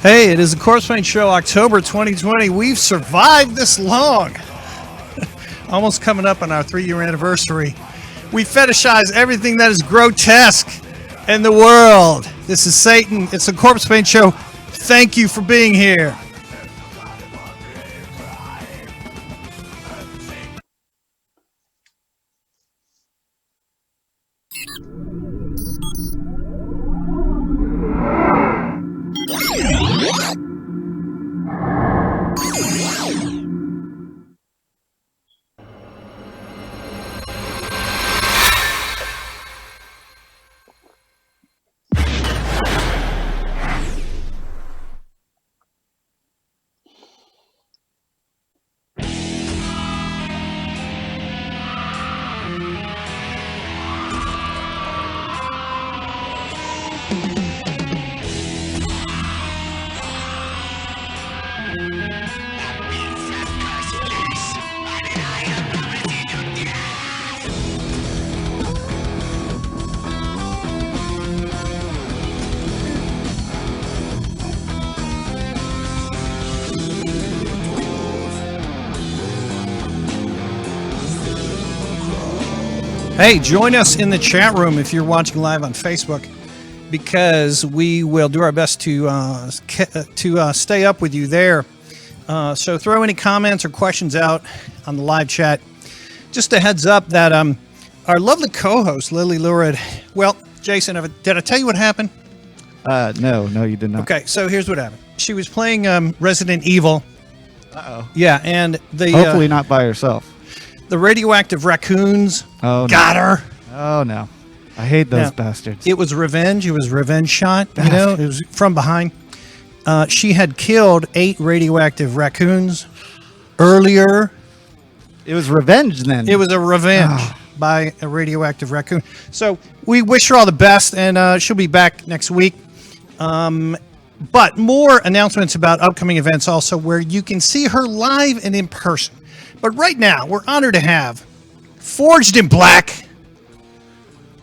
Hey, it is the Corpsepaint Show, October 2020. We've survived this long. Almost coming up on our 3-year anniversary. We fetishize everything that is grotesque in the world. This is Satan. It's the Corpsepaint Show. Thank you for being here. Hey, join us in the chat room if you're watching live on Facebook, because we will do our best to stay up with you there. So throw any comments or questions out on the live chat. Just a heads up that our lovely co-host, Lily Lurid, well, Jason, did I tell you what happened? No, you did not. Okay, so here's what happened. She was playing Resident Evil. Uh-oh. Yeah, and the... Hopefully not by herself. The radioactive raccoons got her. Oh, no. I hate those bastards. It was revenge. It was revenge shot. You know, it was from behind. She had killed 8 radioactive raccoons earlier. It was revenge then. It was a revenge by a radioactive raccoon. So we wish her all the best, and she'll be back next week. But more announcements about upcoming events also, where you can see her live and in person. But right now, we're honored to have Forged in Black,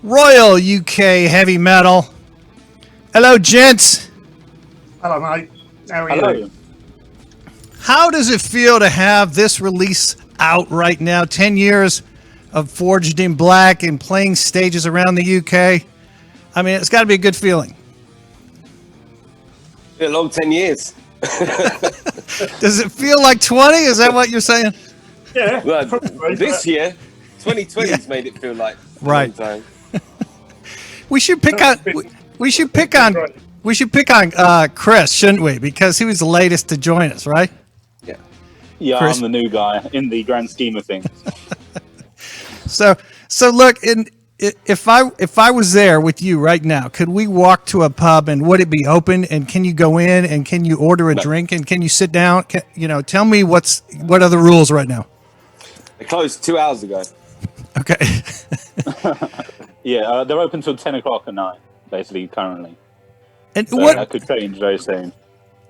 Royal UK Heavy Metal. Hello, gents. Hello, mate. How are you? How does it feel to have this release out right now? 10 years of Forged in Black and playing stages around the UK. I mean, it's got to be a good feeling. A long 10 years. Does it feel like 20? Is that what you're saying? Yeah. Well, probably, this year, 2020's made it feel like a long time. We should pick on. We should pick on. We should pick on Chris, shouldn't we? Because he was the latest to join us, right? Yeah. Yeah, Chris? I'm the new guy in the grand scheme of things. So look, if I was there with you right now, could we walk to a pub and would it be open? And can you go in and can you order a drink and can you sit down? Tell me what are the rules right now? They closed 2 hours ago. Okay. Yeah, they're open till 10 o'clock at night, basically, currently. And So what? that could change very soon.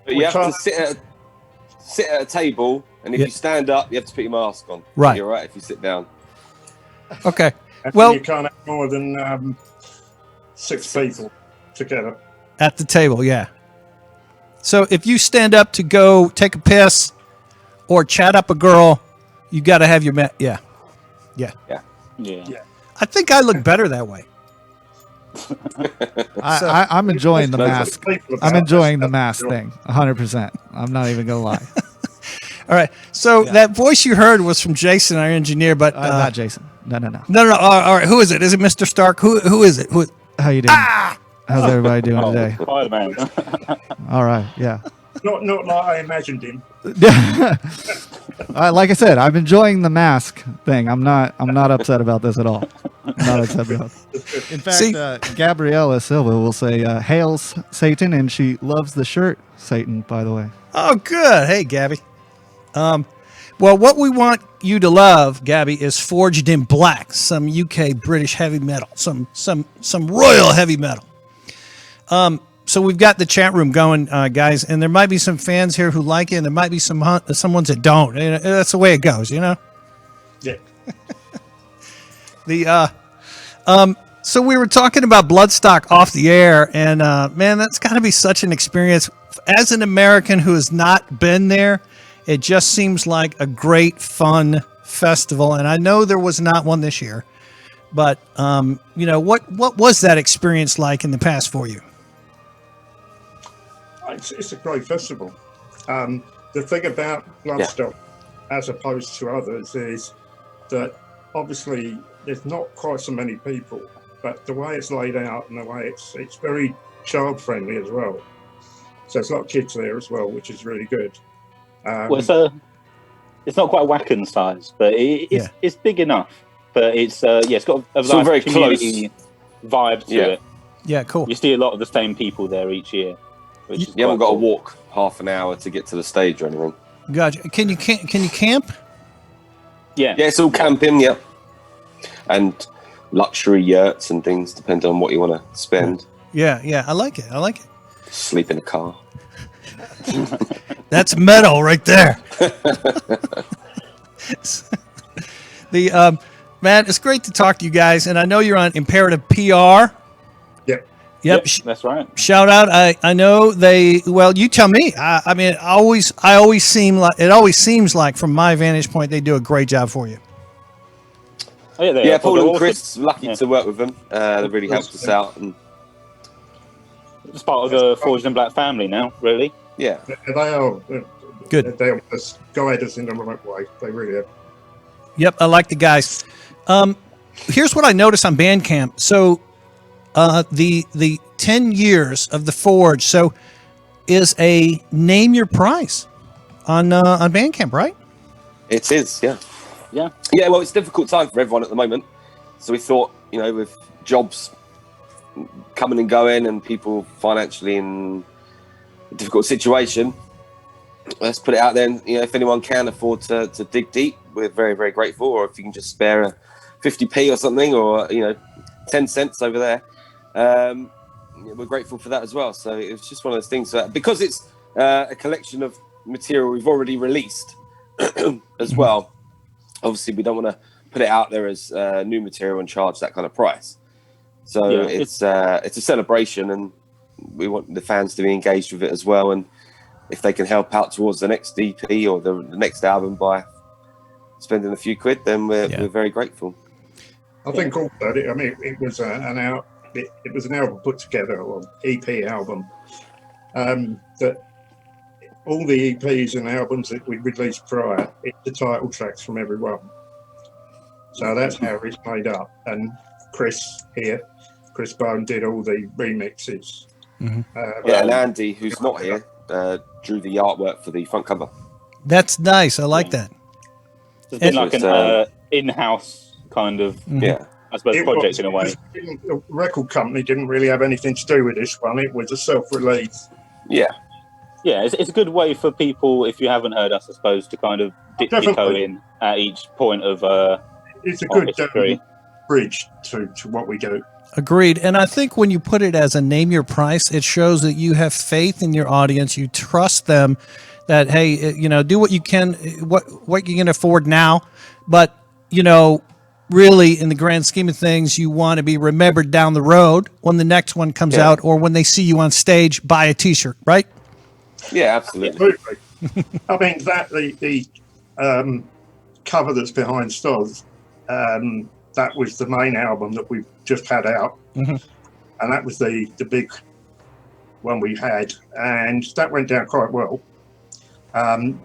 But you have to sit at a table, and if you stand up, you have to put your mask on. Right. You're right if you sit down. Okay. Well, you can't have more than 6 people together. At the table, yeah. So if you stand up to go take a piss or chat up a girl, you got to have your yeah. I think I look better that way. I'm enjoying the mask. I'm enjoying the mask thing, 100%. I'm not even going to lie. All right. So that voice you heard was from Jason, our engineer, but not Jason. No. All right. Who is it? Is it Mr. Stark? Who is it? How you doing? How's everybody doing today? Spider-Man. All right. Yeah. Not like I imagined him. Like I said, I'm enjoying the mask thing. I'm not upset about this at all. I'm not upset about it. In fact, Gabriella Silva will say, "Hails Satan," and she loves the shirt, Satan. By the way. Oh, good. Hey, Gabby. Well, what we want you to love, Gabby, is Forged in Black, some UK British heavy metal, some royal heavy metal. So we've got the chat room going, guys, and there might be some fans here who like it, and there might be some ones that don't. And that's the way it goes, you know? Yeah. So we were talking about Bloodstock off the air, and man, that's got to be such an experience. As an American who has not been there, it just seems like a great, fun festival. And I know there was not one this year, but what was that experience like in the past for you? It's a great festival. The thing about Bloodstock, as opposed to others, is that obviously there's not quite so many people, but the way it's laid out and the way it's very child friendly as well. So there's a lot of kids there as well, which is really good. Well, it's not quite Wacken size, but it's big enough. But it's it's got a nice very community vibe to it. Yeah, cool. You see a lot of the same people there each year. Which is You haven't quite got to cool. walk half an hour to get to the stage or anything. Gotcha. Can you camp? Yeah. Yeah, it's all camping, yeah. And luxury yurts and things, depending on what you want to spend. Yeah, I like it. Sleep in a car. That's metal right there. Man, it's great to talk to you guys, and I know you're on Imperative PR. Yep. That's right. Shout out. I know you tell me. I mean, it always seems like from my vantage point, they do a great job for you. Oh, yeah, Yeah, Paul and Chris, lucky to work with them. They really helped us out. And It's part of the Forged in Black family now, really. yeah. They are Good. They always guide us in the right way. They really are. Yep, I like the guys. Here's what I noticed on Bandcamp. So, the 10 years of the Forge. So, is a name your price on Bandcamp, right? It is, yeah. Yeah. Yeah, well, it's a difficult time for everyone at the moment. So we thought, with jobs coming and going and people financially in a difficult situation, let's put it out there. And, if anyone can afford to dig deep, we're very, very grateful. Or if you can just spare a 50p or something, or, 10 cents over there, we're grateful for that as well. So it was just one of those things. Because it's a collection of material we've already released as well, obviously we don't want to put it out there as new material and charge that kind of price. So it's a celebration, and we want the fans to be engaged with it as well. And if they can help out towards the next EP or the next album by spending a few quid, then we're very grateful. I think also, it was it was an album put together, or EP album, that all the EPs and albums that we released prior, it's the title tracks from every one. So that's how it's made up. And Chris Bone did all the remixes. Mm-hmm. And Andy, who's not here, drew the artwork for the front cover. That's nice. I like that. It's been like an in-house kind of, I suppose, project in a way. The record company didn't really have anything to do with this one. It was a self-release. Yeah. Yeah, it's a good way for people, if you haven't heard us, I suppose, to kind of dip your toe in at each point of it's a good history. Bridge to what we do. Agreed. And I think when you put it as a name your price, it shows that you have faith in your audience. You trust them that, hey, do what you can, what you can afford now. But, really, in the grand scheme of things, you want to be remembered down the road when the next one comes out, or when they see you on stage, buy a T-shirt, right? Yeah, absolutely. I mean, that the cover that's behind Stoz, that was the main album that we've just had out, and that was the big one we had, and that went down quite well.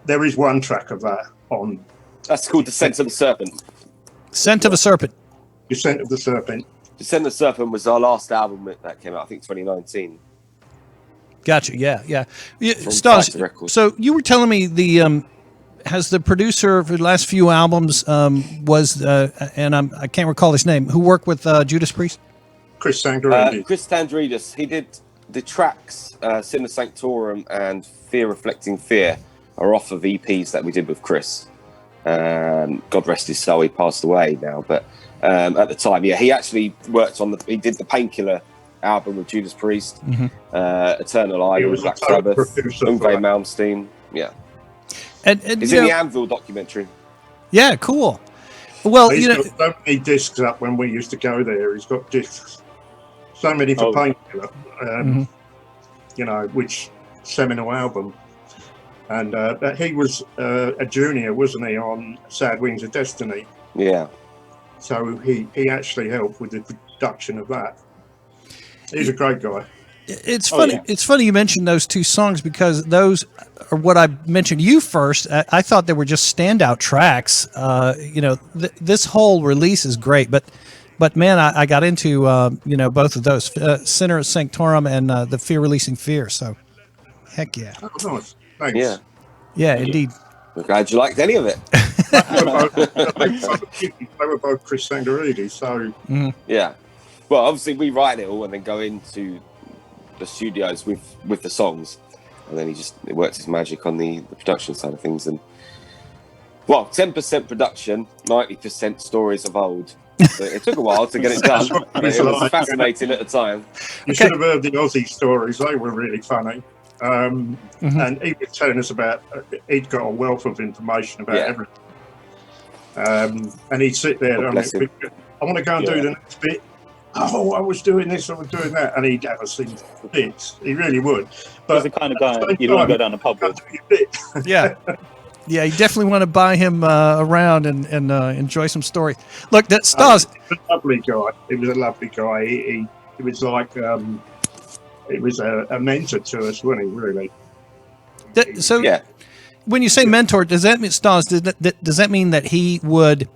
There is one track of that on. That's called Descent of the Serpent. Scent of a Serpent. Descent of the Serpent. Descent of the Serpent was our last album that came out, I think 2019. Gotcha. Yeah. From Stas, Fighter Records. so you were telling me has the producer for the last few albums was and I can't recall his name, who worked with Judas Priest? Chris Sangherini. Chris Tandridis. He did the tracks Sinner Sanctorum and Fear Reflecting Fear are off of EPs that we did with Chris. God rest his soul, he passed away now, but at the time, he actually worked on he did the Painkiller album with Judas Priest, Eternal Idol, Black Sabbath, Yngwie Malmsteen. Yeah. And He's in the Anvil documentary. Yeah, cool. Well, He's got so many discs up when we used to go there. He's got discs, so many for Painkiller, which seminal album. And he was a junior, wasn't he, on Sad Wings of Destiny? Yeah. So he actually helped with the production of that. He's a great guy. It's funny. Yeah. It's funny you mentioned those two songs because those are what I mentioned you first. I thought they were just standout tracks. This whole release is great, but man, I got into both of those, Sinner Sanctorum and the Fear Releasing Fear. So, heck yeah. Oh, nice. Thanks. Yeah, indeed. I'm glad you liked any of it. They were both Chris Sangaridis, so yeah. Well, obviously we write it all and then go into the studios with the songs, and then it works his magic on the production side of things. And 10% production, 90% stories of old. So it took a while to get it done. It was fascinating at the time. You should have heard the Aussie stories; they were really funny. And he was telling us about he'd got a wealth of information about everything. And he'd sit there and I want to go and do the next bit. Oh, I was doing this, I was doing that, and he'd have us sing bits. He really would. But he's the kind of guy you'd want to go down the pub with. Yeah, you definitely want to buy him around and enjoy some stories. Look, that Stars. He was a lovely guy. He was a lovely guy. He was like he was a mentor to us, wasn't he? Really. When you say mentor, does that mean Stars? Does that mean that he would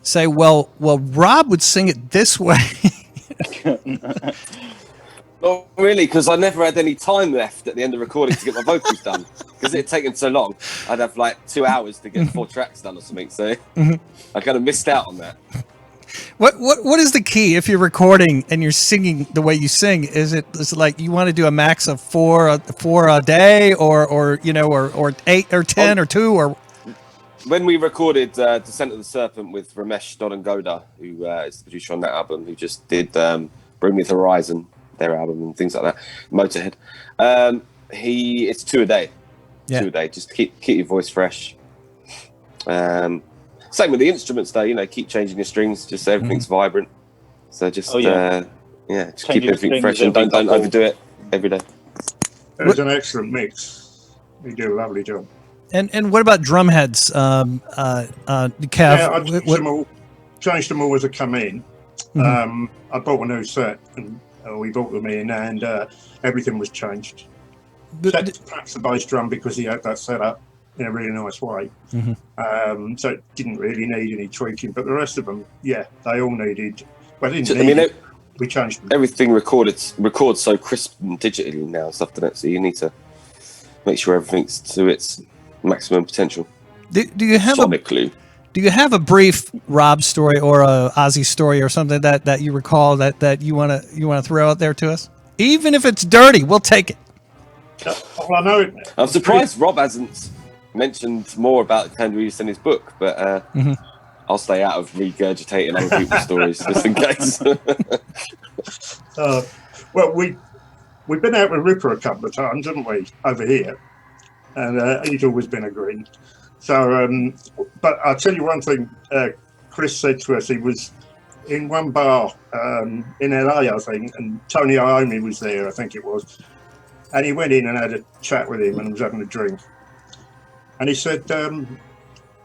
say, well, Rob would sing it this way? Not really, because I never had any time left at the end of recording to get my vocals done. Because it had taken so long, I'd have like 2 hours to get 4 tracks done or something. So I kind of missed out on that. What is the key if you're recording and you're singing the way you sing? Is it like you want to do a max of 4 a day, or 8 or 10 or 2 or? When we recorded Descent of the Serpent with Ramesh Dodangoda, who is the producer on that album, who just did Bring Me the Horizon, their album, and things like that, Motorhead. It's 2 a day. 2 a day. Just keep your voice fresh. Same with the instruments, though. Keep changing your strings, just so everything's vibrant. So just just keep everything fresh and don't overdo it every day. It was an excellent mix. You do a lovely job. And what about drum heads, Kev? Yeah, I changed them all as I come in. I bought a new set, and we brought them in, and everything was changed. Perhaps the bass drum, because he had that set up in a really nice way. So it didn't really need any tweaking, but the rest of them, they all needed. Well, we changed them. Everything records so crisp and digitally now and stuff, doesn't it? So you need to make sure everything's to its maximum potential. Do you have sonically? Do you have a brief Rob story or a Ozzy story or something that you recall that you want to throw out there to us? Even if it's dirty, we'll take it. Well, I know. I'm surprised Rob hasn't mentioned more about Tender Use in his book, but I'll stay out of regurgitating other people's stories just in case. Well, we've been out with Ripper a couple of times, haven't we, over here? And he's always been agreeing. So, but I'll tell you one thing. Chris said to us, he was in one bar in LA, I think, and Tony Iommi was there, I think it was. And he went in and had a chat with him and was having a drink. And he said,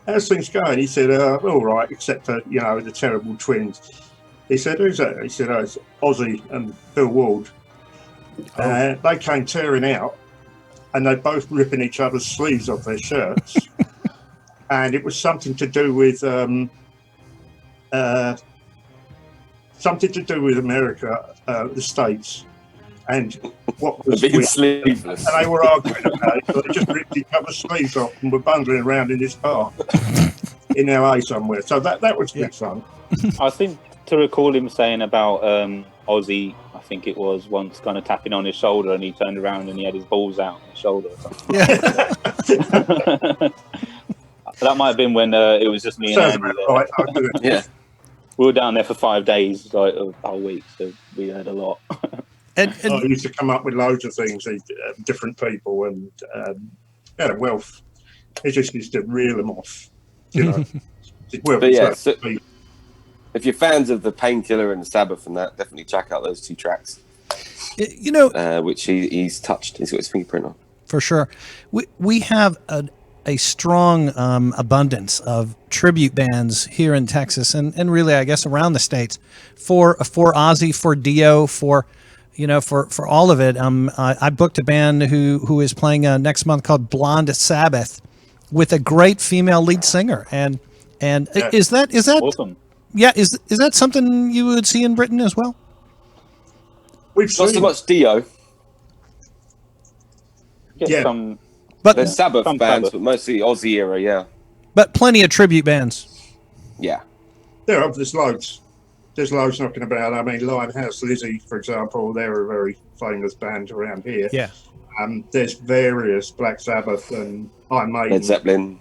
how's things going? He said, all right, except for, the terrible twins. He said, who's that? He said, it's Ozzy and Bill Ward. They came tearing out, and they both ripping each other's sleeves off their shirts. And it was something to do with America, the States, and what was being sleeveless. And they were arguing about it. So they just ripped each other's sleeves off and were bundling around in this bar in LA somewhere. So that was good fun. I think to recall him saying about Ozzy, I think it was once kind of tapping on his shoulder, and he turned around and he had his balls out on his shoulder or something. Yeah. That might have been when it was just me and Andy there. Right. Yeah. We were down there for 5 days, like a whole week, so we heard a lot. And I used to come up with loads of things, different people, and had a wealth. He just used to reel them off, Well, But yeah, so- if you're fans of the Painkiller and the Sabbath and that, definitely check out those 2 tracks. You know, Which he's touched. He's got his fingerprint on. for sure. We have a strong abundance of tribute bands here in Texas and really, I guess, around the States for Ozzy, for Dio, for all of it. I booked a band who is playing next month called Blonde Sabbath with a great female lead singer. And is that Awesome. yeah, is that something you would see in Britain as well? We've Not seen so much Dio. Get Yeah. some. But There's Sabbath some bands, Sabbath. but mostly Aussie era. Yeah, but plenty of tribute bands. yeah. there's loads. There's loads knocking about. I mean, Limehouse Lizzie, for example, they're a very famous band around here. Yeah. There's various Black Sabbath and Iron Maiden. Led Zeppelin.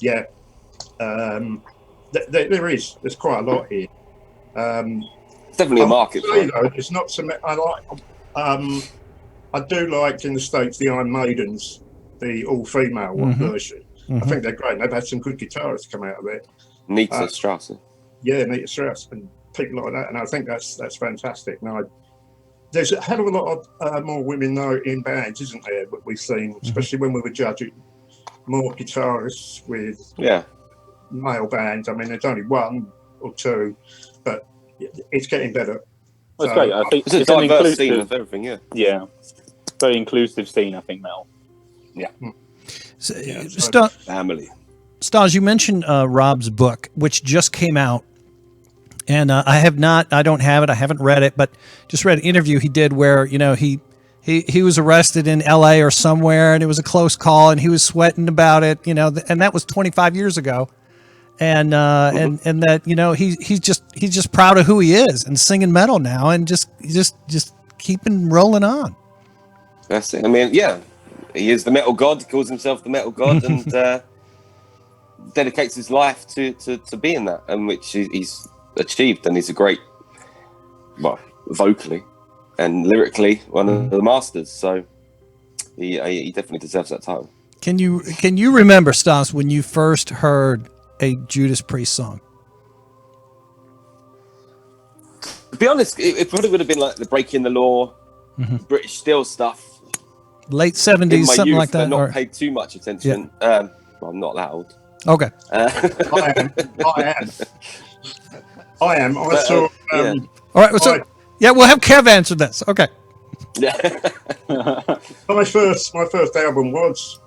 Yeah. There's quite a lot here. It's definitely a market for it. It's not so much. I do like in the States the Iron Maidens, the all-female one version. I think they're great. They've had some good guitarists come out of it. Nita Strauss. Yeah, Nita Strauss and people like that. And I think that's fantastic. Now, there's a hell of a lot of more women though in bands, isn't there? But we've seen, especially when we were judging more guitarists with male bands. I mean, there's only 1 or 2, but it's getting better. That's great. I think It's a an diverse scene inclusive- of everything. Yeah. Yeah, very inclusive scene. I think metal. So, so- Family. Stas, you mentioned Rob's book, which just came out, and I don't have it. I haven't read it, but just read an interview he did where he was arrested in L.A. or somewhere, and it was a close call, and he was sweating about it, and that was 25 years ago, and that he's just proud of who he is and singing metal now, and just keeping rolling on. That's it. I mean, yeah, he is the metal god. He calls himself the metal god, and dedicates his life to being that, and which he's achieved. And he's a great, vocally and lyrically, one of the masters. So he definitely deserves that title. Can you remember, Stas, when you first heard a Judas Priest song? To be honest, it probably would have been like the Breaking the Law, British Steel stuff. Late In 70s, my something youth, like that? but not or- paid too much attention. Well, I'm not that old. Okay. I am. I saw. yeah. All right. So, we'll have Kev answer this. Okay. My first album was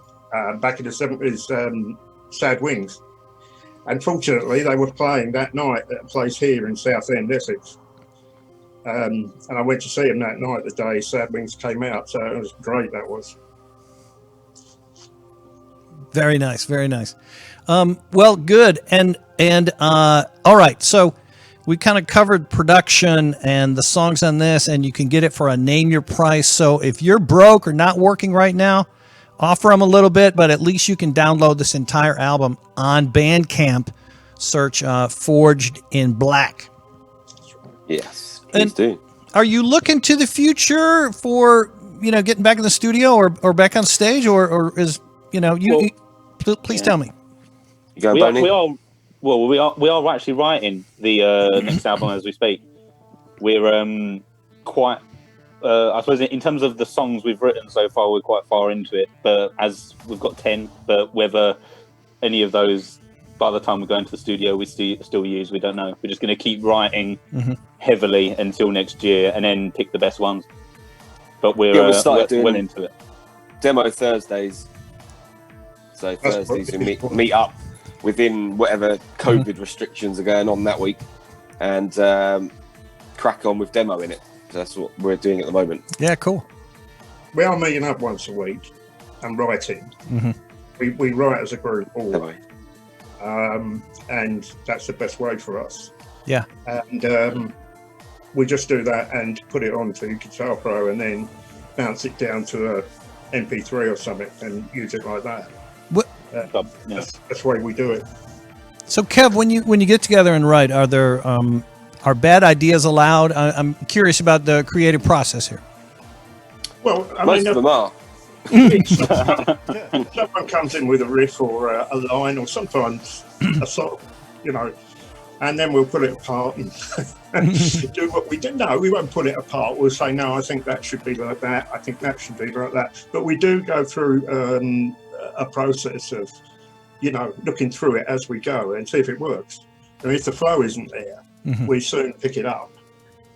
back in the 70s, Sad Wings. Unfortunately, they were playing that night at a place here in Southend, Essex. And I went to see them that night, the day Sad Wings came out. So it was great, that was. Very nice. Very nice. Well, good. And all right. So we kind of covered production and the songs on this, and you can get it for a name your price. So if you're broke or not working right now, offer them a little bit, but at least you can download this entire album on Bandcamp. Search Forged in Black. Yes, please And- do. Are you looking to the future for, getting back in the studio or back on stage, or is, please tell me. You going, We Boney? are actually writing the next album as we speak. We're quite, I suppose, in terms of the songs we've written so far, we're quite far into it. But as we've got 10, but whether any of those, by the time we go into the studio, we still use, we don't know. We're just going to keep writing heavily until next year, and then pick the best ones. But we're well into it. Demo Thursdays. So Thursdays we meet up within whatever COVID restrictions are going on that week, and crack on with demo in it. So that's what we're doing at the moment. Yeah, cool. We are meeting up once a week and writing. We write as a group always. And that's the best way for us. Yeah. And we just do that and put it onto Guitar Pro and then bounce it down to a MP3 or something and use it like that. What? That's the way we do it. So, Kev, when you get together and write, are there are bad ideas allowed? I'm curious about the creative process here. Well, I Most mean, of them are. someone comes in with a riff or a line, or sometimes a song, and then we'll pull it apart and do what we do. No, we won't pull it apart. We'll say, no, I think that should be like that. I think that should be like that. But we do go through a process of, looking through it as we go and see if it works. And if the flow isn't there, we soon pick it up.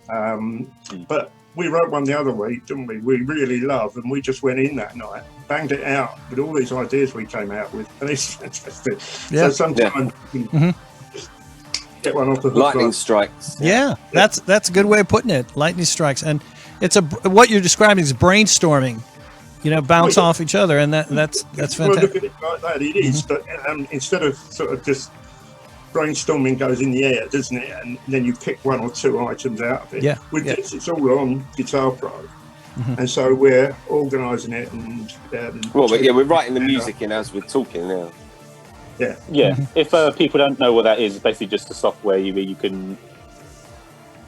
But we wrote one the other week, didn't we? We really love, and we just went in that night, banged it out with all these ideas we came out with, and it's fantastic. Yeah. So sometimes just get one off the hook. Lightning strikes. Yeah, that's a good way of putting it. Lightning strikes, and it's what you're describing is brainstorming. Bounce off each other, and that's fantastic. Well, look at it like that. It is, but instead of sort of just brainstorming goes in the air, doesn't it? And then you pick one or two items out of it. Yeah. With this, it's all on Guitar Pro, and so we're organising it and. We're writing the music in as we're talking now. Yeah. Yeah. If people don't know what that is, it's basically just a software where you can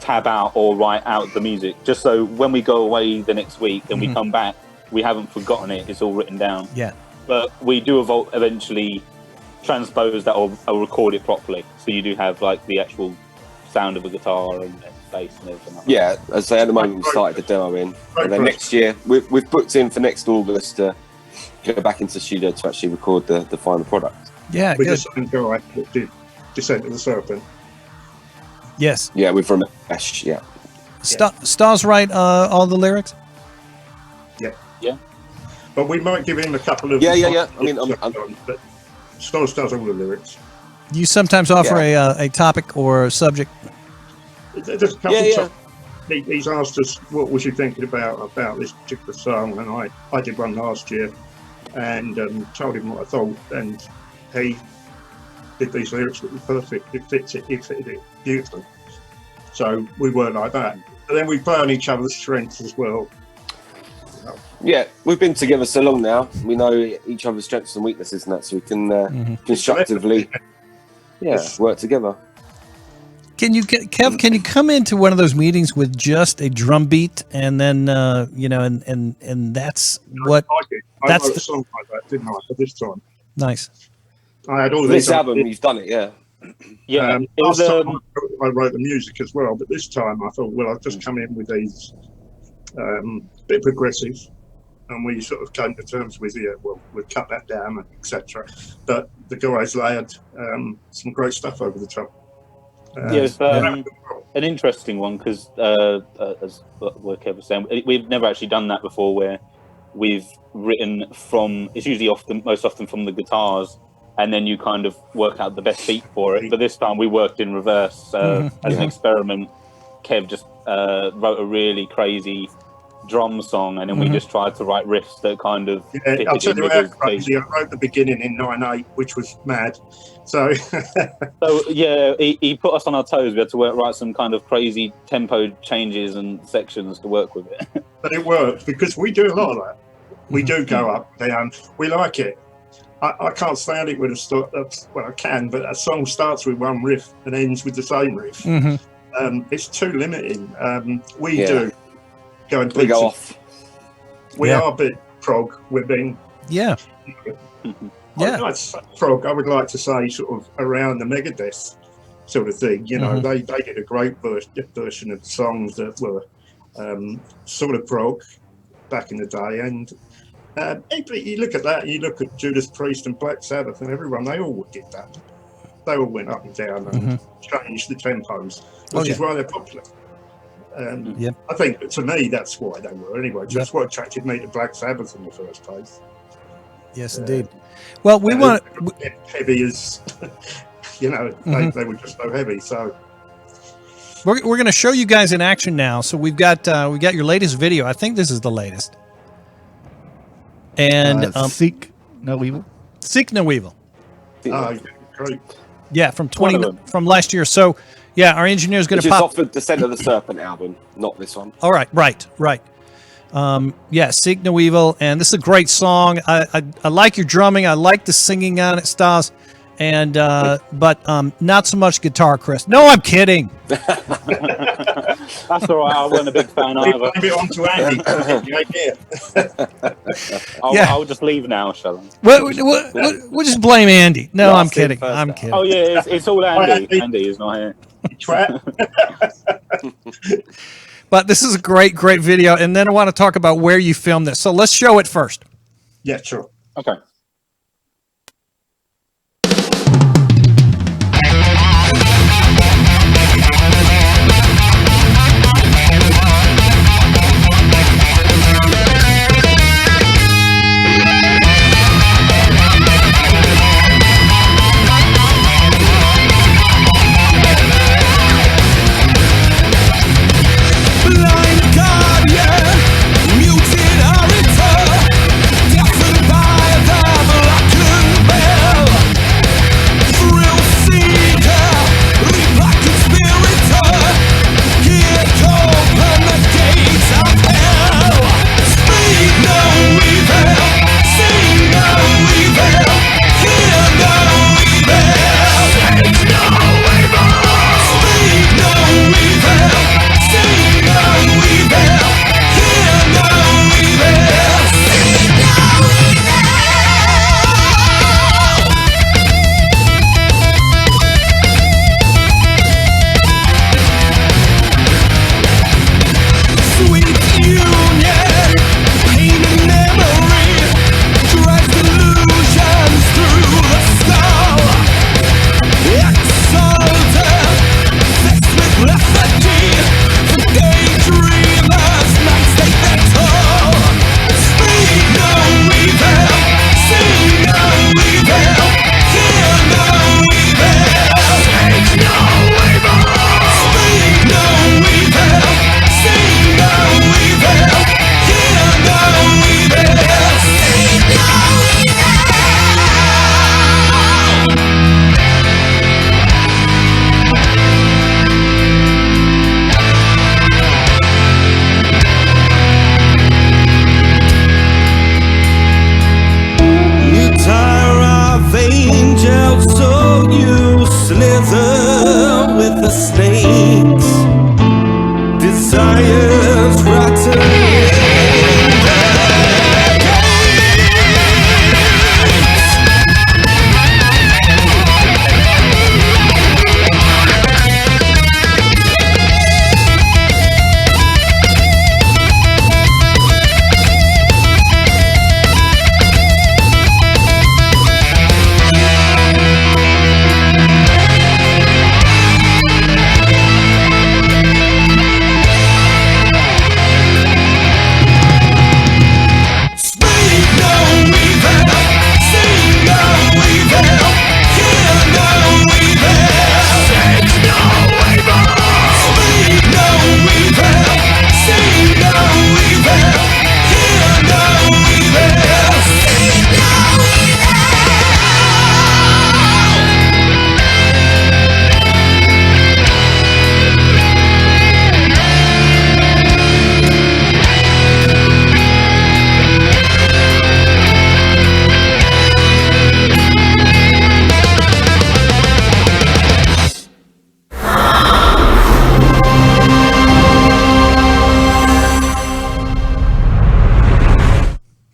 tab out or write out the music, just so when we go away the next week and we come back, we haven't forgotten it. It's all written down. Yeah. But we do eventually transpose that or record it properly, so you do have like the actual sound of a guitar and bass and everything like that. Yeah, as I say, at the moment we started the demo in, and then next year we've booked in for next August to go back into the studio to actually record the final product. Yeah, with good. the same guy that did Descent of the Serpent. Yes. Yeah, with Ramesh. Yeah. Stars write all the lyrics. Yeah. But we might give him a couple of. Yeah. I mean, but Stars does all the lyrics. You sometimes offer a topic or a subject. There's a couple he's asked us, what was you thinking about this particular song? And I did one last year and told him what I thought. And he did these lyrics that were perfect. It fitted it beautifully. So we were like that. But then we play on each other's strengths as well. Yeah, we've been together so long now. We know each other's strengths and weaknesses and that, so we can constructively work together. Can you, Kev? Can you come into one of those meetings with just a drum beat, and then and that's what? I wrote a song like that, didn't I? For this time. Nice. I had all this album. You've done it, yeah. Yeah. Last time I wrote the music as well, but this time I thought, well, I've just come in with these bit progressive, and we sort of came to terms with we'll cut that down, and etc. But the guys layered some great stuff over the top. It's an interesting one because, as what Kev was saying, we've never actually done that before, where we've written from. It's usually most often from the guitars, and then you kind of work out the best beat for it. But this time we worked in reverse as an experiment. Kev just wrote a really crazy drum song, and then we just tried to write riffs that kind of I'll tell you how crazy. I wrote the beginning in 9/8, which was mad. So he put us on our toes. We had to write some kind of crazy tempo changes and sections to work with it. But it worked because we do a lot of that. We do go up, down. We like it. I can't stand it with well, I can, but a song starts with one riff and ends with the same riff. It's too limiting. We do go and go off. We are a bit prog. We're being prog. I would like to say sort of around the Megadeth sort of thing. They did a great version of songs that were sort of prog back in the day, and you look at that, you look at Judas Priest and Black Sabbath and everyone, they all did that. They all went up and down and changed the tempos, which is why they're popular. I think, to me, that's why they were anyway. That's what attracted me to Black Sabbath in the first place. Yes, indeed. Well, we want heavy as they were just so heavy. So we're going to show you guys in action now. So we got your latest video. I think this is the latest. And Seek No Evil. Seek No Evil. Great. Yeah, from last year. So yeah, our engineer's going to pop off the Descent of the Serpent album, not this one. All right. Seek No Evil, and this is a great song. I like your drumming. I like the singing on it, Stas, and but not so much guitar, Chris. No, I'm kidding. That's all right. I wasn't a big fan We either. blame it on to Andy. I'll just leave now, shall I? We'll just blame Andy. No, I'm Last in, kidding. first I'm out. kidding. Oh yeah, it's all Andy. Andy. Andy is not here. Twat. But this is a great video. And then I want to talk about where you filmed this. So let's show it first. Yeah, sure. Okay. Blind guardian, muted orator, deafened by the blackened bell. Thrill seeker, reaper conspirator, here to open the gates of hell. Speak no evil, see no evil, hear no evil. Speak no evil. Speak no evil, see no evil, hear no evil. Speak no Sweet union, pain and memory, drives delusions through the skull. Exalted, vexed with lethargy, for daydreamers, nights they battle. Speak no evil, see no evil, hear no evil. Speak no evil. Speak no evil, see no evil, hear no evil. Speak no evil. You tire of angels, so you slither with the snakes. Desires rotten in the gates. Speak no evil, see no evil, hear no evil. Speak no evil. Speak no evil, see no evil, hear no evil. Speak no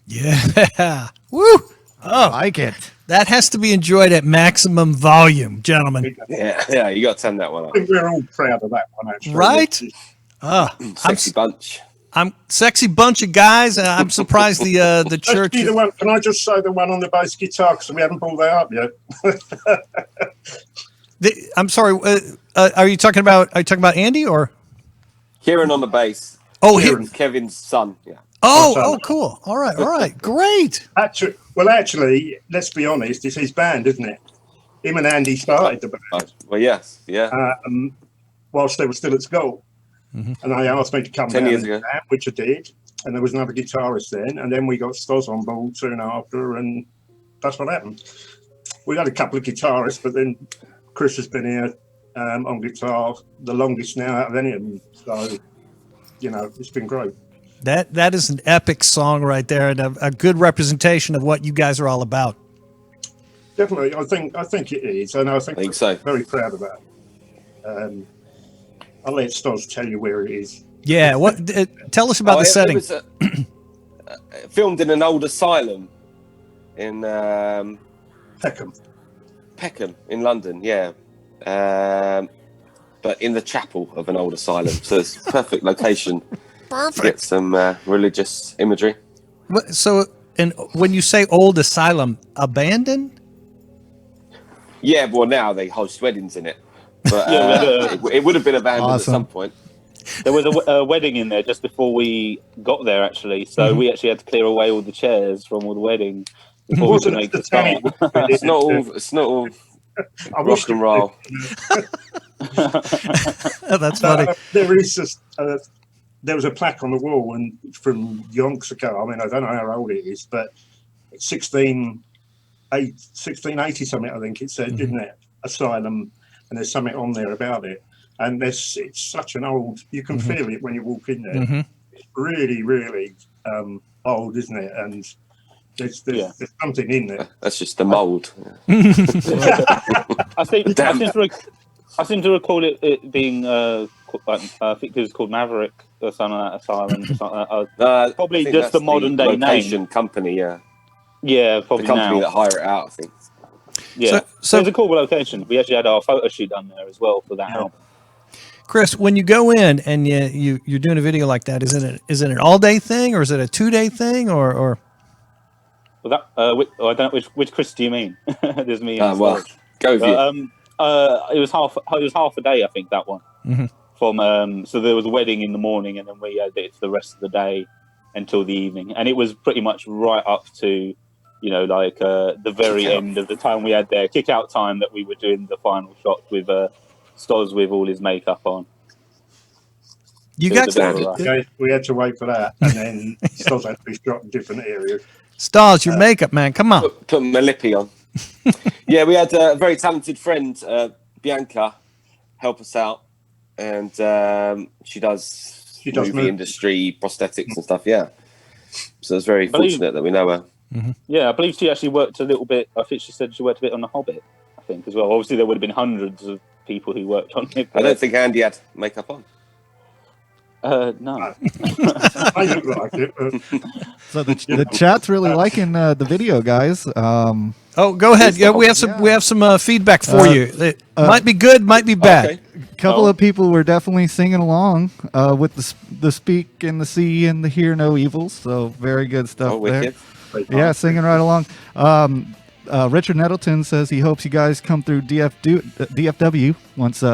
Yeah. Woo. Oh, Like it. that has to be enjoyed at maximum volume, gentlemen. Yeah, you got to turn that one I up. think we're all proud of that one, actually. Right? Sexy bunch. I'm sexy bunch of guys. And I'm surprised the church. Actually, the one, can I just say the one on the bass guitar, because we haven't pulled that up yet. I'm sorry. Are you talking about Andy or? Kieran on the bass. Oh, Kieran. Kevin's son. Yeah. Oh, cool. All right. Great. Actually, let's be honest, it's his band, isn't it? Him and Andy started the band Well, yes, yeah. whilst they were still at school. Mm-hmm. And they asked me to come 10 down years and ago. do that, which I did. And there was another guitarist then. And then we got Stoz on board soon after, and that's what happened. We had a couple of guitarists, but then Chris has been here on guitar the longest now out of any of them. So, it's been great. That is an epic song right there, and a good representation of what you guys are all about. Definitely, I think it is, and I think so. very proud of that. I'll let Stos tell you where it is. Yeah. What? Tell us about the setting. It was filmed in an old asylum in Peckham in London. Yeah. But in the chapel of an old asylum, so it's a perfect location. Perfect. To get some religious imagery. So, and when you say old asylum, abandoned? Yeah, well, now they host weddings in it. But it would have been abandoned at some point. There was a wedding in there just before we got there, actually. So we actually had to clear away all the chairs from all the wedding before we could make the start. It's not all rock and roll. That's funny. There is just there was a plaque on the wall and from yonks ago. I mean, I don't know how old it is, but 1680 something. I think it said, didn't it? Asylum, and there's something on there about it. And it's such an old. You can feel it when you walk in there. It's really, really old, isn't it? And there's something in there. That's just the mould. I seem to recall it being I think it was called Maverick or something like that, Asylum. Probably just the modern day name. Company, yeah. Yeah, probably the company now. that hire it out, I think. Yeah, so it's a cool location. We actually had our photo shoot done there as well for that album. Chris, when you go in and you're doing a video like that, is it an all day thing or is it a 2-day thing or? Well, that I don't know which Chris do you mean? There's me. Well, go with you. It was half a day, I think, that one. From so there was a wedding in the morning, and then we had it for the rest of the day until the evening, and it was pretty much right up to, the very end of the time we had there, kick out time, that we were doing the final shot with Stoz with all his makeup on. You got we had to wait for that, and then Stoz had to be shot in different areas. Stoz, your makeup, man, come on. Put my lippy on. Yeah, we had a very talented friend, Bianca, help us out, and she does movie industry, prosthetics and stuff. Yeah, so it's very fortunate that we know her. Yeah, I believe she actually worked a little bit. I think she said she worked a bit on The Hobbit, I think, as well. Obviously, there would have been hundreds of people who worked on it. I don't think Andy had makeup on. No. I look like it. So the chat's really liking the video, guys. Oh, go ahead. Yeah, we have some feedback for you. It might be good, might be bad. Okay. A couple of people were definitely singing along with the speak and the see and the hear no evils. So very good stuff there. Yeah, singing right along. Richard Nettleton says he hopes you guys come through DFW once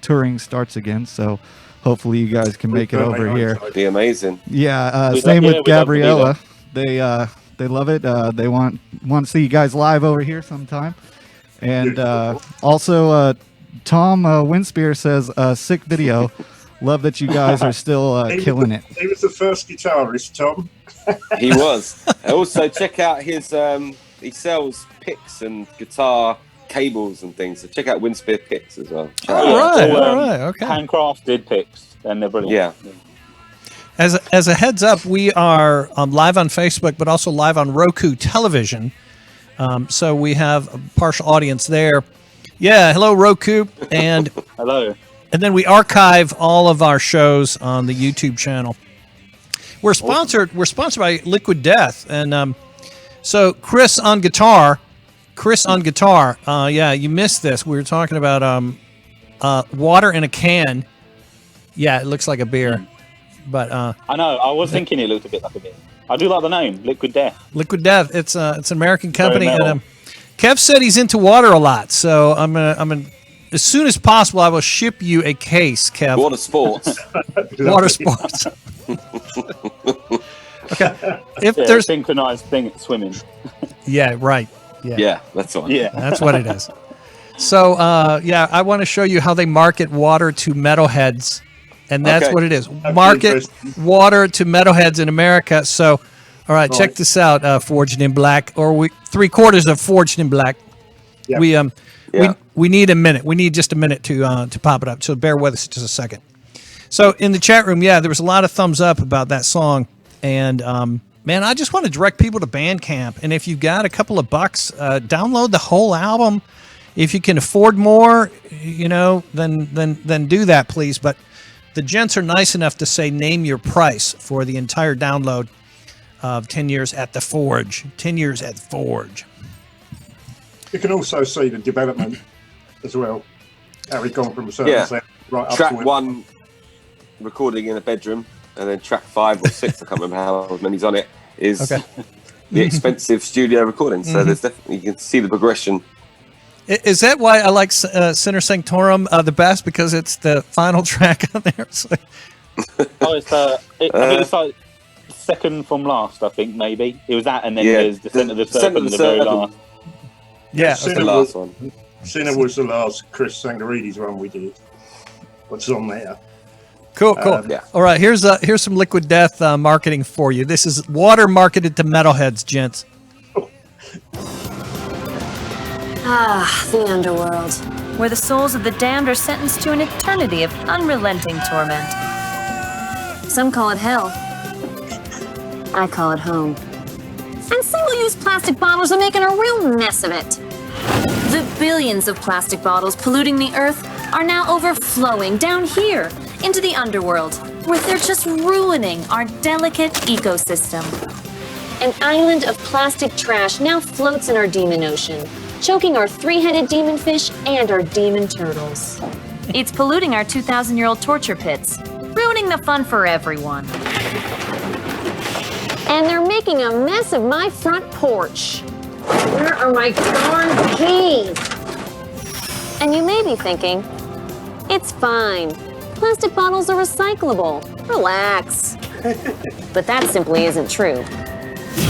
touring starts again. So hopefully you guys can make it over here. It'd be amazing. Yeah, same with Gabriella. They love it. They want to see you guys live over here sometime. And also Tom Winspear says sick video. Love that you guys are still killing it. He was the first guitarist, Tom. He was. Also, check out his. He sells picks and guitar cables and things. So check out Winspear Picks as well. All right. Okay. Handcrafted picks, and they're brilliant. Yeah. As a heads up, we are live on Facebook, but also live on Roku television. So we have a partial audience there. Yeah, hello Roku, and Hello. And then we archive all of our shows on the YouTube channel. We're sponsored by Liquid Death, and so Chris on guitar. Yeah, you missed this. We were talking about water in a can. Yeah, it looks like a beer, but I know. I was thinking it looked a bit like a beer. I do like the name, Liquid Death. Liquid Death. It's an American company, and Kev said he's into water a lot. So I'm gonna as soon as possible, I will ship you a case, Kev. Water sports. Water sports. Okay. If Yeah, there's synchronized thing at swimming. yeah, right. Yeah, that's all. Yeah. That's what it is. So, I want to show you how they market water to metalheads, and that's what it is. Market water to metalheads in America. So, all right, check this out. Forged in Black, or 3/4 of Forged in Black. Yep. We need a minute. We need just a minute to pop it up. So bear with us just a second. So in the chat room, there was a lot of thumbs up about that song, and man, I just want to direct people to Bandcamp. And if you've got a couple of bucks, download the whole album. If you can afford more, then do that, please. But the gents are nice enough to say name your price for the entire download of 10 Years at the Forge. 10 Years at the Forge. You can also see the development as well. How we've gone from a certain sound right up track to 1 recording in a bedroom, and then track 5 or 6, I can't remember how many's on it, is the expensive studio recording. So there's definitely, you can see the progression. Is that why I like Sinner Sanctorum the best? Because it's the final track on there? It's like... I think it's like second from last, I think, maybe. It was that, and then there's Descent of the Serpent, the very last. Yeah, Sinner the last one. Sinner was the last Chris Sangarides one we did. What's on there? Cool. All right, here's some Liquid Death marketing for you. This is water marketed to metalheads, gents. The underworld, where the souls of the damned are sentenced to an eternity of unrelenting torment. Some call it hell. I call it home. And single-use plastic bottles are making a real mess of it. The billions of plastic bottles polluting the earth are now overflowing down here into the underworld, where they're just ruining our delicate ecosystem. An island of plastic trash now floats in our demon ocean, choking our three-headed demon fish and our demon turtles. It's polluting our 2,000-year-old torture pits, ruining the fun for everyone. And they're making a mess of my front porch. Where are my darn keys? And you may be thinking, it's fine. Plastic bottles are recyclable. Relax. But that simply isn't true.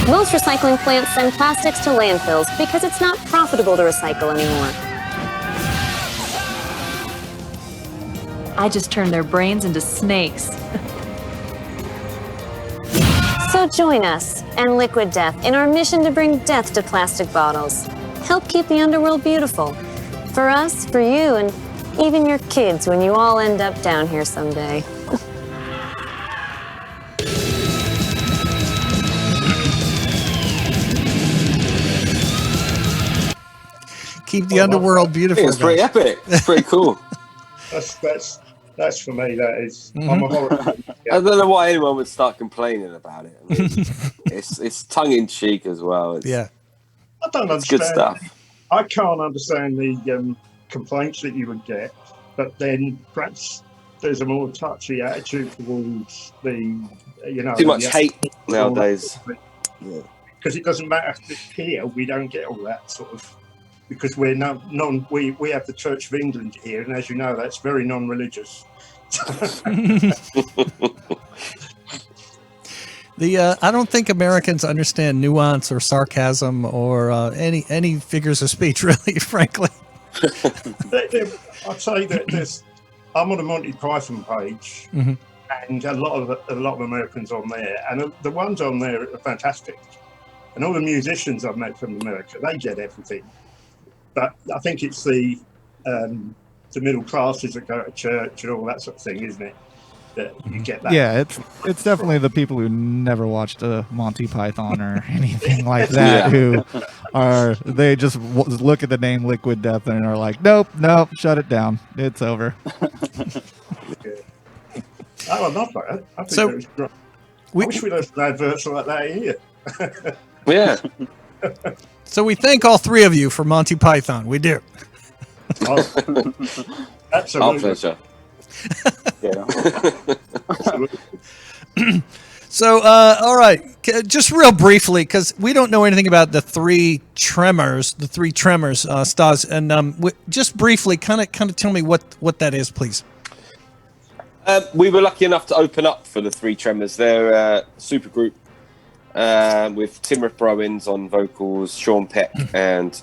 Most recycling plants send plastics to landfills because it's not profitable to recycle anymore. I just turned their brains into snakes. So join us and Liquid Death in our mission to bring death to plastic bottles. Help keep the underworld beautiful. For us, for you, and even your kids when you all end up down here someday. Keep the underworld beautiful. It's pretty epic. It's pretty cool. That's for me. That is. I'm a horror fan. I don't know why anyone would start complaining about it. I mean, it's tongue in cheek as well. I don't understand. Good stuff. I can't understand the complaints that you would get, but then perhaps there's a more touchy attitude towards the, too much hate nowadays. Because it doesn't matter here. We don't get all that sort of. Because we're we have the Church of England here, and as you know, that's very non-religious. I don't think Americans understand nuance or sarcasm or any figures of speech, really, frankly. I'd say that I'm on the Monty Python page, and a lot of Americans on there, and the ones on there are fantastic. And all the musicians I've met from America, they get everything. But I think it's the middle classes that go to church and all that sort of thing, isn't it? That you get that. Yeah, it's definitely the people who never watched a Monty Python or anything like that they just look at the name Liquid Death and are like, nope, shut it down. It's over. I love that. I think that was great. I wish we'd have adverts like that here. Yeah. So we thank all three of you for Monty Python. We do. Absolutely. Our pleasure. So, all right, just real briefly, because we don't know anything about the three tremors, Stas, and just briefly, kind of tell me what that is, please. We were lucky enough to open up for the Three Tremors. They're a super group with Tim Ripper Owens on vocals, Sean Peck, and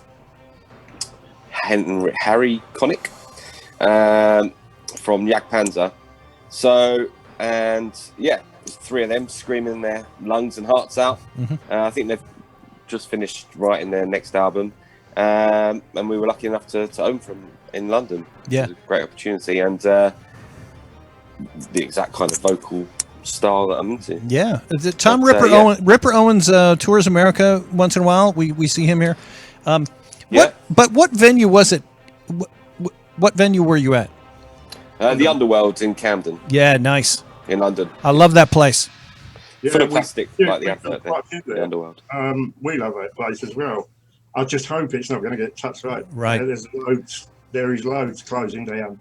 Harry Connick from Yak Panzer. So, and yeah, there's three of them screaming their lungs and hearts out. I think they've just finished writing their next album, and we were lucky enough to own from in London. Yeah, it was a great opportunity, and the exact kind of vocal style that I'm into. Yeah, Tom Ripper Owens tours America once in a while. We see him here. What venue was it? What venue were you at? The Underworld in Camden, Yeah, nice. in London. I love that place. Yeah, Full of we- plastic, yeah, like the we've advert got quite a there. few The Underworld. We love that place as well. I just hope it's not going to get touched right. Right. There is loads closing down.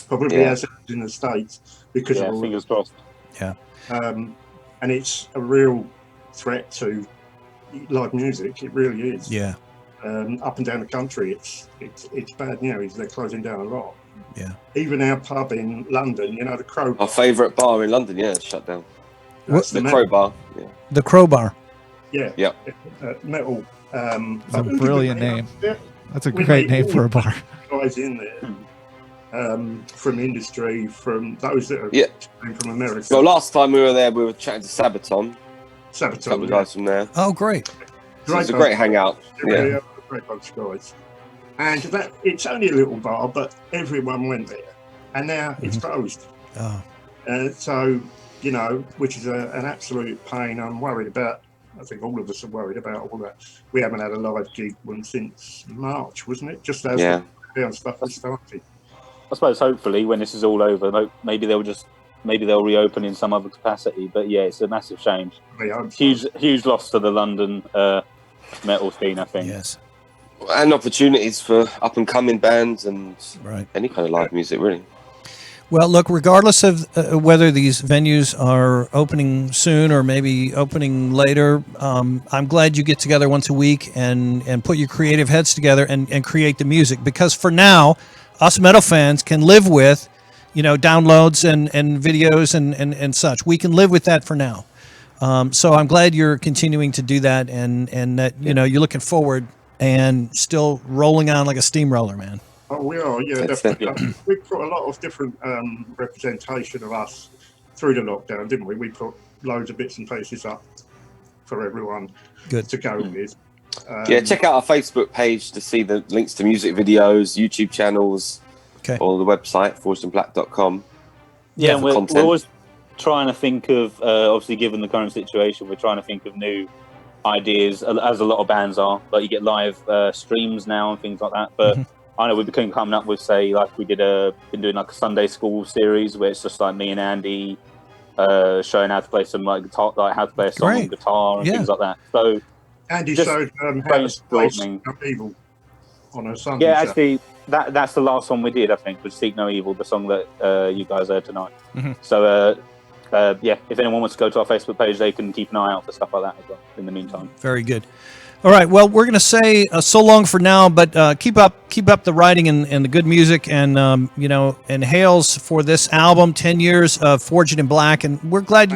Probably Yeah. as in the States because Yeah, of all fingers crossed. Yeah. and it's a real threat to live music. It really is. Yeah. Up and down the country, it's bad news. They're closing down a lot. Yeah. Even our pub in London, you know, the Crow. Our favourite bar in London, yeah, it's shut down. That's The metal- Crow Bar. Yeah. The Crowbar. Yeah. Yeah. Metal. It's a brilliant name. Yeah, That's a We great made name for a bar. guys in there from industry, from those that are Yeah. from America. Well, last time we were there, we were chatting to Sabaton, a couple Sabaton, of guys from there. Oh, great. So it's a great hangout. yeah, Yeah. great bunch of guys. And that it's only a little bar, but everyone went there, and now it's closed. Oh, So, you know, which is an absolute pain. I'm worried about. I think all of us are worried about all that. We haven't had a live gig one since March, wasn't it? Just as Yeah. the stuff has started. I suppose hopefully when this is all over, maybe they'll reopen in some other capacity. But yeah, it's a massive shame. I hope so. Huge loss to the London metal scene, I think. yes. And opportunities for up and coming bands and Right. any kind of live music, really. Well, look, regardless of whether these venues are opening soon or maybe opening later, I'm glad you get together once a week and put your creative heads together and create the music. Because for now, us metal fans can live with, downloads and videos and such. We can live with that for now. So I'm glad you're continuing to do that and that, you're looking forward and still rolling on like a steamroller, man. Oh, we are, yeah, That's definitely. We put a lot of different representation of us through the lockdown, didn't we? We put loads of bits and pieces up for everyone Good. to go with. Yeah, check out our Facebook page to see the links to music videos, YouTube channels, Okay. or the website, forgedandblack.com. Yeah, for and we're content. always trying to think of, obviously, given the current situation, we're trying to think of new ideas, as a lot of bands are. Like you get live streams now and things like that. But I know we've been coming up with, say, like we been doing like a Sunday school series where it's just like me and Andy showing how to play some like guitar, like how to play a song on Great. guitar and Yeah. things like that. So Andy Just showed how to play brainstorming. No Evil on a Sunday. yeah, show. actually, that's the last one we did, I think, was Seek No Evil, the song that you guys heard tonight. Mhm. So yeah, if anyone wants to go to our Facebook page, they can keep an eye out for stuff like that as well in the meantime. Very good. All right. Well, we're going to say so long for now, but keep up the writing and the good music, and and hails for this album, 10 years of Forged in Black, and we're glad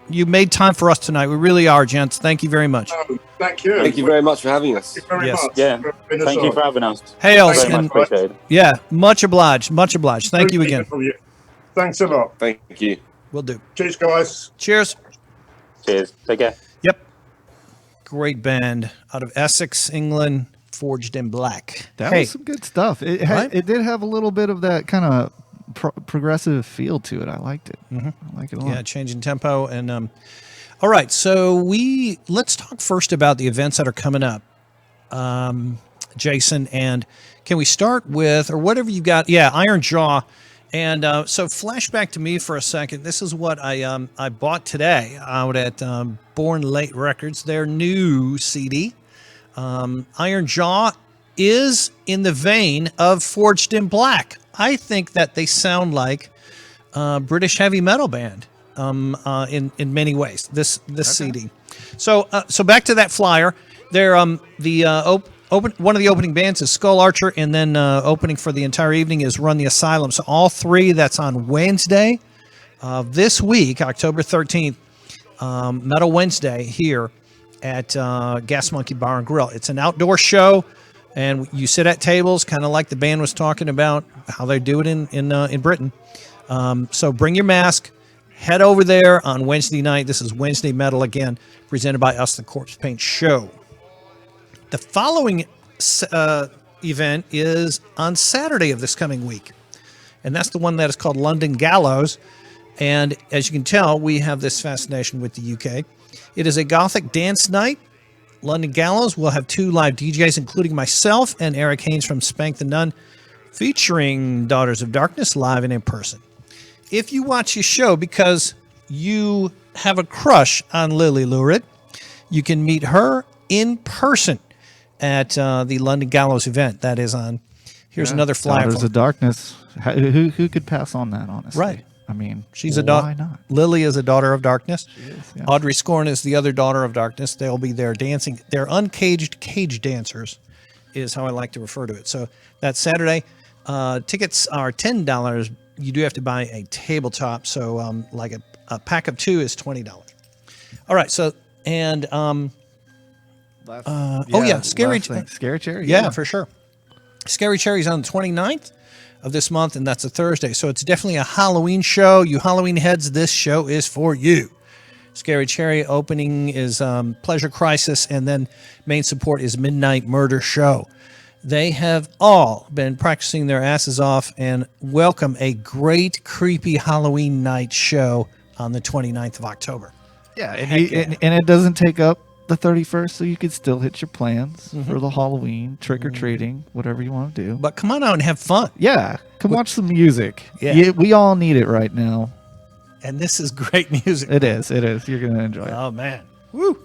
you made time for us tonight. We really are, gents. Thank you very much. Oh, thank you. Thank you very much for having us. Thank you very Yes. much. Yeah. for having us Thank you on. for having us. Hails Very much and appreciated. yeah, much obliged. Much obliged. Thank you again. Thanks a lot. Thank you. We'll do. Cheers, guys. Cheers. Cheers. Take care. Yep. Great band out of Essex, England, Forged in Black. That Hey, was some good stuff. Right? It did have a little bit of that kind of progressive feel to it. I liked it. I like it a lot. yeah, changing tempo and all right. So let's talk first about the events that are coming up, Jason. And can we start with or whatever you got? Yeah, Iron Jaw. And so flashback to me for a second. This is what I bought today out at Born Late Records, their new CD. Iron Jaw is in the vein of Forged in Black. I think that they sound like a British heavy metal band in many ways. This CD. So back to that flyer. They're one of the opening bands is Skull Archer, and then opening for the entire evening is Run the Asylum. So all three, that's on Wednesday of this week, October 13th, Metal Wednesday here at Gas Monkey Bar and Grill. It's an outdoor show, and you sit at tables, kind of like the band was talking about how they do it in Britain. So bring your mask, head over there on Wednesday night. This is Wednesday Metal again, presented by us, the Corpsepaint Show. The following event is on Saturday of this coming week, and that's the one that is called London Gallows. And as you can tell, we have this fascination with the UK. It is a Gothic dance night. London Gallows will have 2 live DJs, including myself and Eric Haynes from Spank the Nun, featuring Daughters of Darkness live and in person. If you watch your show because you have a crush on Lily Lurid, you can meet her in person at the London Gallows event. That is on. Here's another flyer. Daughters of Darkness. Who could pass on that, honestly? Right. I mean, she's a daughter. Why not? Lily is a daughter of darkness. She is, yeah. Audrey Scorn is the other daughter of darkness. They'll be there dancing. They're uncaged cage dancers, is how I like to refer to it. So that's Saturday. Tickets are $10. You do have to buy a tabletop. So like a pack of 2 is $20. All right. So and Scary Cherry. Yeah, for sure. Scary Cherry's on the 29th of this month, and that's a Thursday. So it's definitely a Halloween show. You Halloween heads, this show is for you. Scary Cherry opening is Pleasure Crisis, and then main support is Midnight Murder Show. They have all been practicing their asses off and welcome a great, creepy Halloween night show on the 29th of October. Yeah, and it doesn't take up the 31st, so you could still hit your plans for the Halloween trick-or-treating, whatever you want to do. But come on out and have fun. Yeah, come watch some music. Yeah. We all need it right now. And this is great music. It is. You're going to enjoy it. Oh, man. Woo.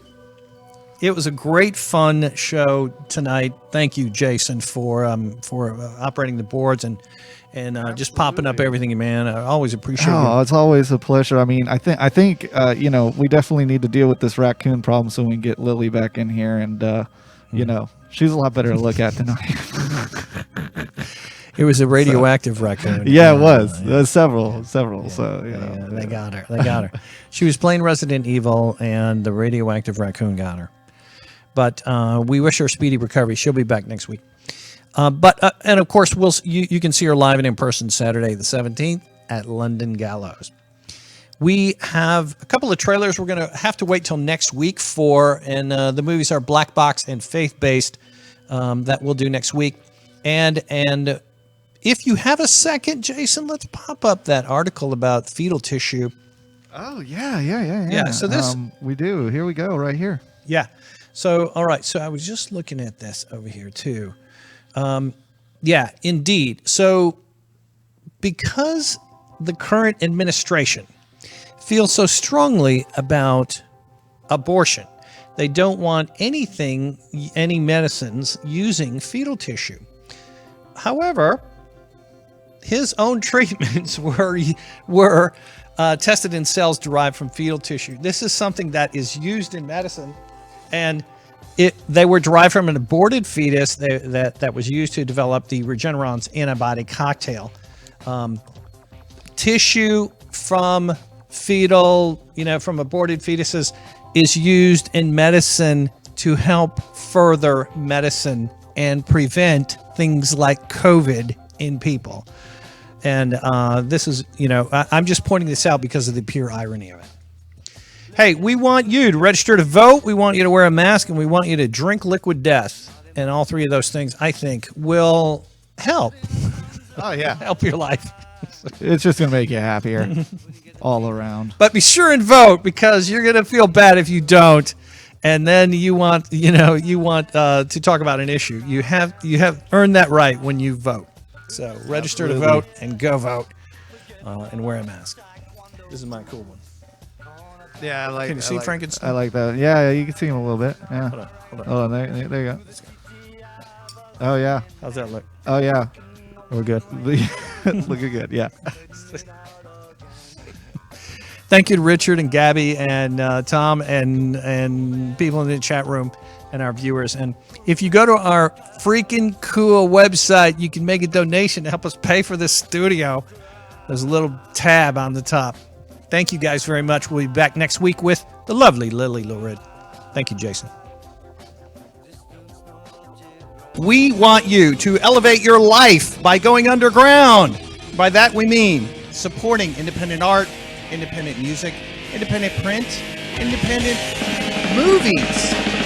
It was a great, fun show tonight. Thank you, Jason, for operating the boards and just popping up everything, man. I always appreciate it. Oh, it's always a pleasure. I mean, I think we definitely need to deal with this raccoon problem so we can get Lily back in here, and she's a lot better to look at than I am. It was a radioactive raccoon. Yeah, it was. There was several. Yeah, so they got her. She was playing Resident Evil, and the radioactive raccoon got her. But we wish her a speedy recovery. She'll be back next week. And of course, you can see her live and in person Saturday the 17th at London Gallows. We have a couple of trailers we're going to have to wait till next week for, and the movies are Black Box and Faith Based that we'll do next week. And if you have a second, Jason, let's pop up that article about fetal tissue. Oh, yeah. So this we do. Here we go, right here. Yeah. So, all right. So I was just looking at this over here too. Yeah, indeed. So because the current administration feels so strongly about abortion, they don't want any medicines using fetal tissue. However, his own treatments were tested in cells derived from fetal tissue. This is something that is used in medicine, and they were derived from an aborted fetus that was used to develop the Regeneron's antibody cocktail. Tissue from from aborted fetuses is used in medicine to help further medicine and prevent things like COVID in people. And this is, I'm just pointing this out because of the pure irony of it. Hey, we want you to register to vote. We want you to wear a mask, and we want you to drink liquid death. And all three of those things, I think, will help. Oh, yeah. Help your life. It's just going to make you happier all around. But be sure and vote, because you're going to feel bad if you don't. And then you want to talk about an issue. You have earned that right when you vote. So register to vote and go vote and wear a mask. This is my cool one. Yeah, I like. Can you see Frankenstein? I like that. Yeah, you can see him a little bit. Yeah. Hold on. Oh, there you go. Oh yeah. How's that look? Oh yeah. We're good. Looking good. Yeah. Thank you to Richard and Gabby and Tom and people in the chat room and our viewers. And if you go to our freaking cool website, you can make a donation to help us pay for this studio. There's a little tab on the top. Thank you guys very much. We'll be back next week with the lovely Lily Lurid. Thank you, Jason. We want you to elevate your life by going underground. By that we mean supporting independent art, independent music, independent print, independent movies.